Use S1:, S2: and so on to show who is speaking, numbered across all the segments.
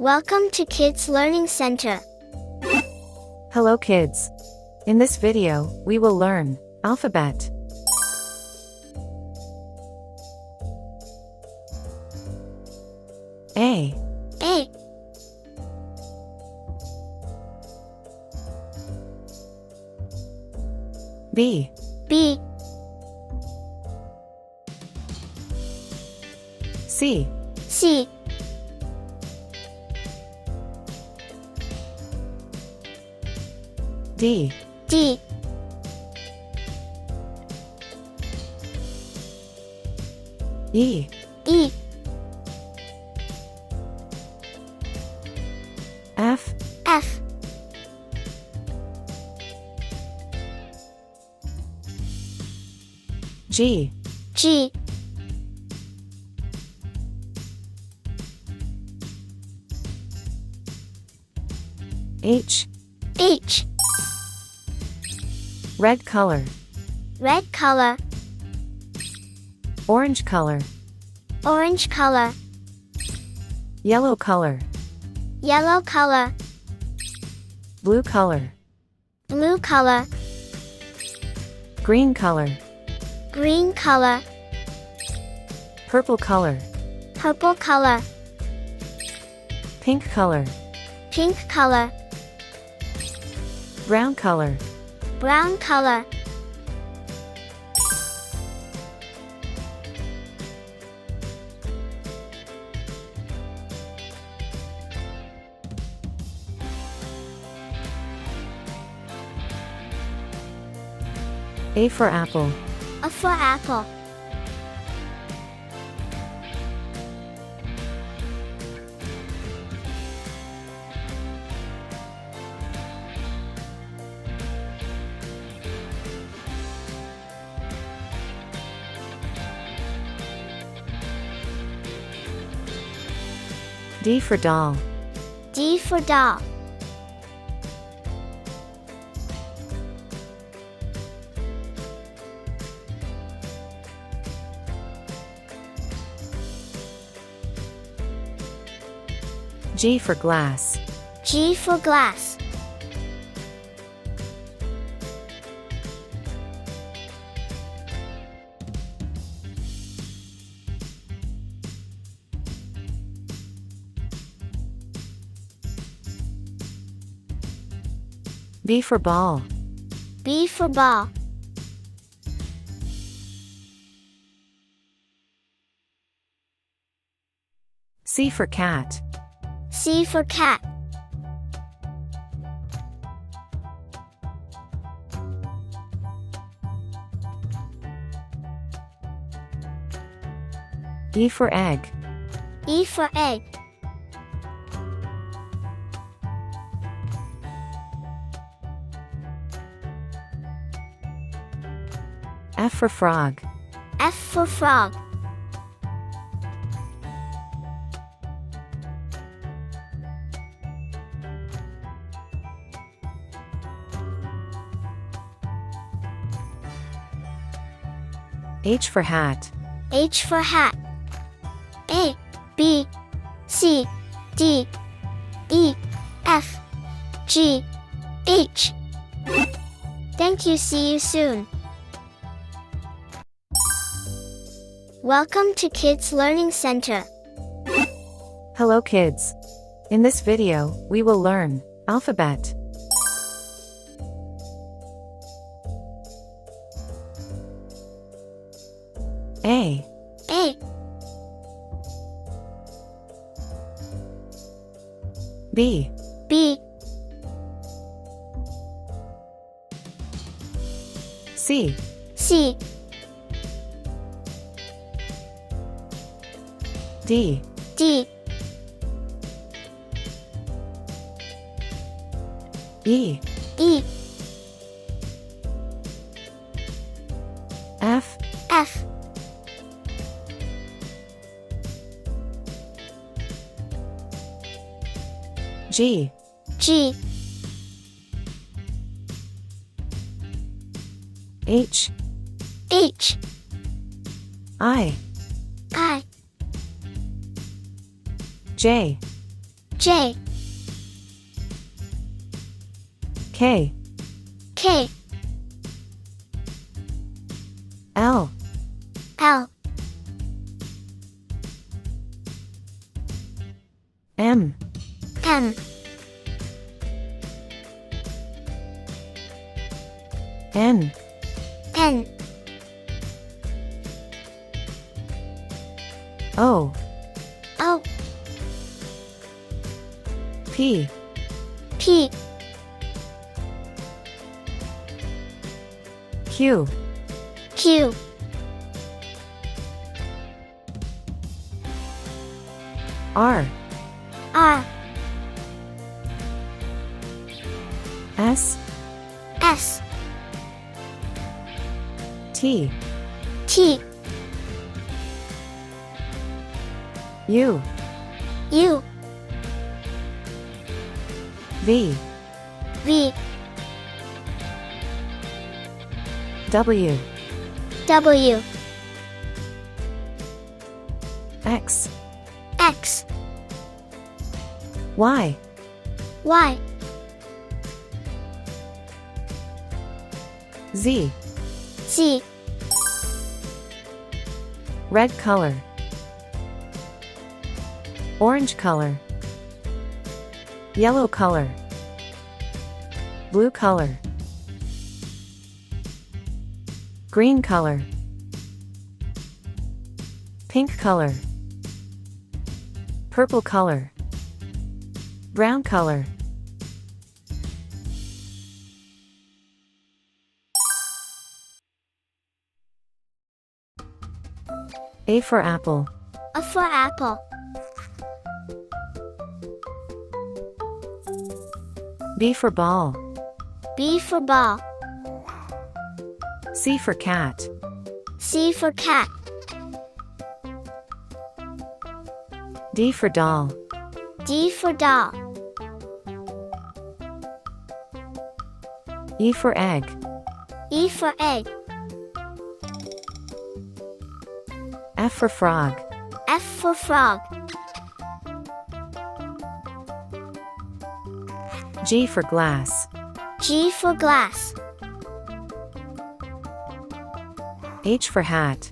S1: Welcome to Kids Learning Center.
S2: Hello kids. In this video, we will learn alphabet. A,
S1: A,
S2: B,
S1: B,
S2: C,
S1: C,
S2: D,
S1: D,
S2: E,
S1: E,
S2: F,
S1: F,
S2: G,
S1: G,
S2: H.
S1: H,
S2: Red color,
S1: red color,
S2: orange color,
S1: orange color,
S2: yellow color,
S1: yellow color,
S2: blue color,
S1: blue color,
S2: green color,
S1: green color,
S2: purple color,
S1: purple color,
S2: pink color,
S1: pink color,
S2: brown color.
S1: brown color.
S2: A for apple,
S1: A for apple.
S2: D for doll,
S1: D for doll.
S2: G for glass,
S1: G for glass.
S2: B for ball,
S1: B for ball.
S2: C for cat,
S1: C for cat.
S2: E for egg,
S1: E for egg.
S2: F for frog,
S1: F for frog.
S2: H for hat,
S1: H for hat. A, B, C, D, E, F, G, H. Thank you. See you soon. Welcome to Kids Learning Center.
S2: Hello kids. In this video, we will learn alphabet. A,
S1: A,
S2: B,
S1: B,
S2: C,
S1: C,
S2: D,
S1: D,
S2: E,
S1: E,
S2: F,
S1: F,
S2: G,
S1: G,
S2: H,
S1: H,
S2: I,
S1: I,
S2: J,
S1: J,
S2: K,
S1: K,
S2: L,
S1: L,
S2: M,
S1: M,
S2: N,
S1: N,
S2: O,
S1: O,
S2: P,
S1: P,
S2: Q,
S1: Q,
S2: R,
S1: R,
S2: S,
S1: S,
S2: T,
S1: T,
S2: U,
S1: U,
S2: V,
S1: V,
S2: W,
S1: W,
S2: X,
S1: X,
S2: Y,
S1: Y,
S2: Z.
S1: Z,
S2: Red color, orange color, yellow color, blue color, green color, pink color, purple color, brown color. A for apple,
S1: A for apple,
S2: B for ball,
S1: B for ball,
S2: C for cat,
S1: C for cat,
S2: D for doll,
S1: D for doll,
S2: E for egg,
S1: E for egg,
S2: F for frog,
S1: F for frog,
S2: G for glass,
S1: G for glass,
S2: H for hat,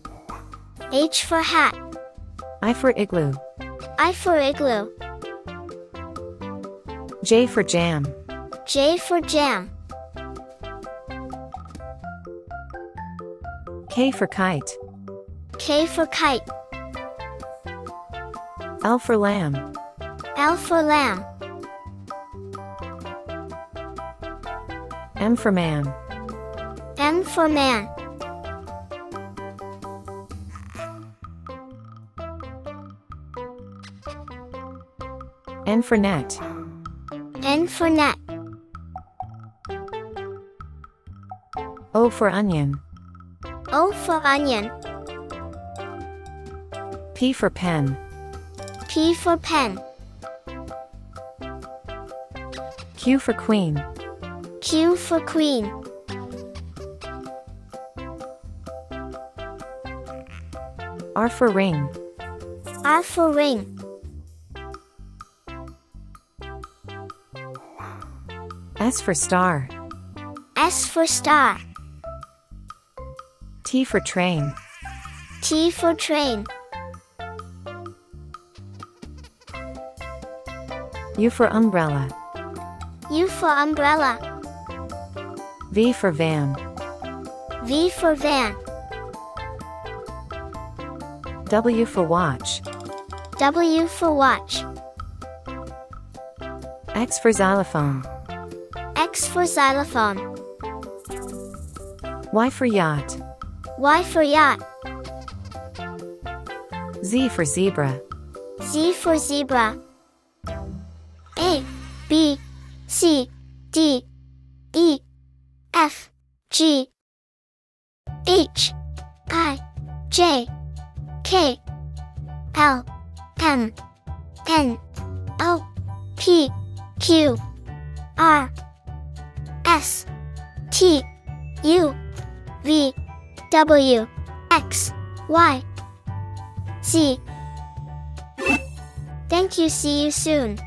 S1: H for hat,
S2: I for igloo,
S1: I for igloo,
S2: J for jam,
S1: J for jam,
S2: K for kite,
S1: K for kite,
S2: L for lamb,
S1: L for lamb,
S2: M for man,
S1: M for man,
S2: N for net,
S1: N for net,
S2: O for onion,
S1: O for onion,
S2: P for pen,
S1: P for pen,
S2: Q for queen,
S1: Q for queen,
S2: R for ring,
S1: R for ring,
S2: S for star,
S1: S for star,
S2: T for train,
S1: T for train,
S2: U for umbrella,
S1: U for umbrella,
S2: V for van,
S1: V for van,
S2: W for watch,
S1: W for watch,
S2: X for xylophone,
S1: X for xylophone,
S2: Y for yacht,
S1: Y for yacht,
S2: Z for zebra,
S1: Z for zebra, A, B, C, D, E, F, G, H, I, J, K, L, M, N, O, P, Q, R, S, T, U, V, W, X, Y, Z. Thank you. See you soon.